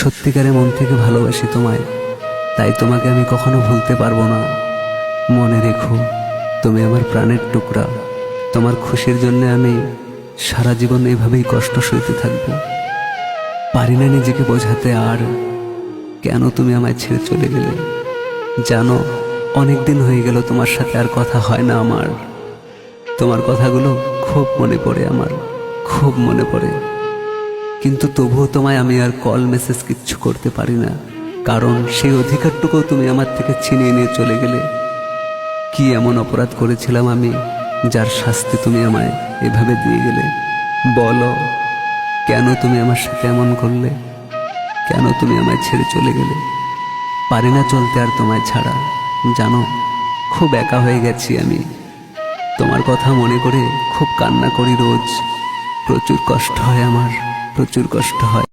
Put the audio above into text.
সত্যিকারে মন থেকে ভালোবাসি তোমায়, তাই তোমাকে আমি কখনো ভুলতে পারবো না। মনে রেখো, তুমি আমার প্রাণের টুকরা। তোমার খুশির জন্য আমি সারা জীবন এভাবেই কষ্ট সইতে থাকবো। পারি না নিজেকে বোঝাতে আর কেন তুমি আমায় ছেড়ে চলে গেলে। জানো, অনেক দিন হয়ে গেল তোমার সাথে আর কথা হয় না আমার। তোমার কথাগুলো খুব মনে পড়ে আমার, খুব মনে পড়ে। কিন্তু তবুও তোমায় আমি আর কল মেসেজ কিচ্ছু করতে পারি না, কারণ সেই অধিকারটুকুও তুমি আমার থেকে ছিনিয়ে নিয়ে চলে গেলে। কি এমন অপরাধ করেছিলাম আমি, যার শাস্তি তুমি আমায় এভাবে দিয়ে গেলে? বলো, কেন তুমি আমার সাথে এমন করলে? কেন তুমি আমায় ছেড়ে চলে গেলে? পারি না চলতে আর তোমায় ছাড়া। জানো, খুব একা হয়ে গেছি আমি। তোমার কথা মনে করে খুব কান্না করি রোজ। প্রচুর কষ্ট হয় আমার, প্রচুর কষ্ট হয়।